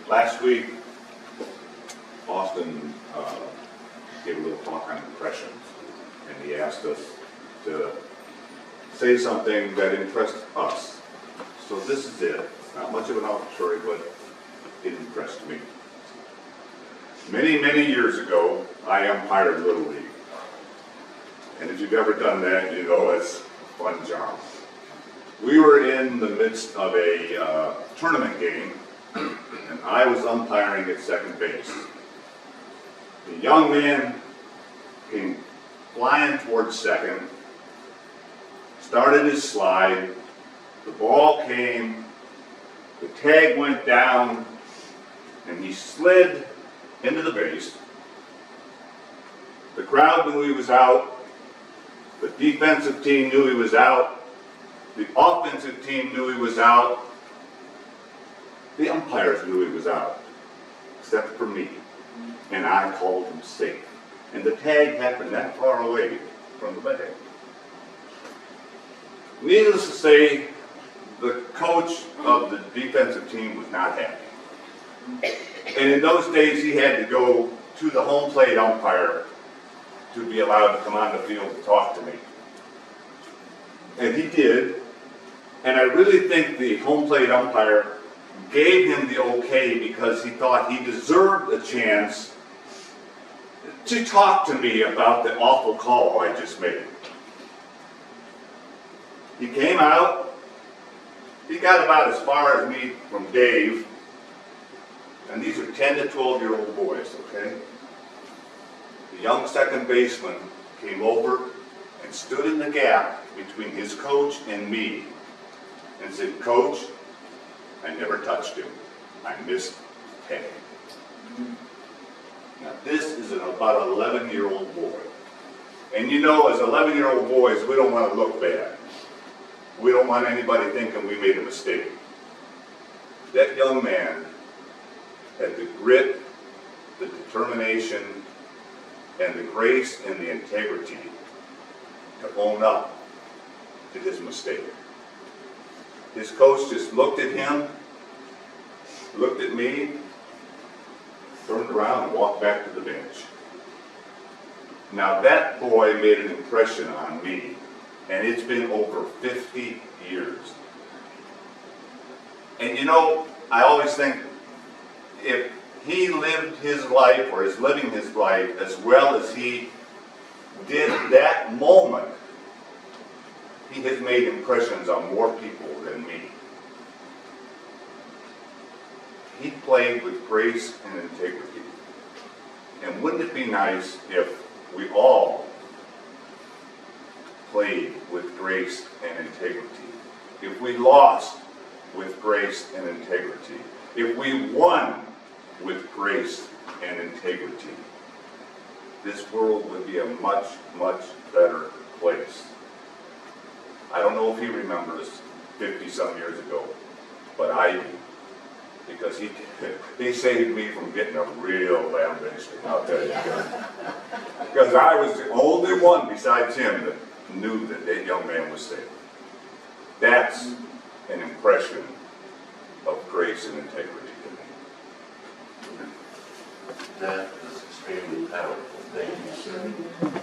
Last week, Austin gave a little talk on impressions, and he asked us to say something that impressed us. So this is it. Not much of an story, but it impressed me. Many, many years ago, I umpired Little League. And if you've ever done that, you know it's a fun job. We were in the midst of a tournament game, and I was umpiring at second base. The young man came flying towards second, started his slide, the ball came, the tag went down, and he slid into the base. The crowd knew he was out, the defensive team knew he was out, the offensive team knew he was out, the umpires knew he was out, except for me, and I called him safe. And the tag happened that far away from the bag. Needless to say, the coach of the defensive team was not happy. And in those days, he had to go to the home plate umpire to be allowed to come on the field to talk to me. And he did. And I really think the home plate umpire gave him the okay because he thought he deserved a chance to talk to me about the awful call I just made. He came out. He got about as far as me from Dave. And these are 10 to 12-year-old boys, okay? The young second baseman came over and stood in the gap between his coach and me and said, "Coach, I never touched him. I missed the tag." Now this is about an 11-year-old boy. And you know, as 11-year-old boys, we don't want to look bad. We don't want anybody thinking we made a mistake. That young man had the grit, the determination, and the grace and the integrity to own up to his mistake. His coach just looked at him, looked at me, turned around and walked back to the bench. Now that boy made an impression on me, and it's been over 50 years. And you know, I always think, if he lived his life, or is living his life, as well as he did that moment, he has made impressions on more people than me. He played with grace and integrity. And wouldn't it be nice if we all played with grace and integrity? If we lost with grace and integrity? If we won with grace and integrity? This world would be a much, much better place. I don't know if he remembers 50-some years ago, but I do. Because he saved me from getting a real lambasting, I'll tell you. Because I was the only one besides him that knew that that young man was saved. That's an impression of grace and integrity to me. That is extremely powerful. Thank you, sir.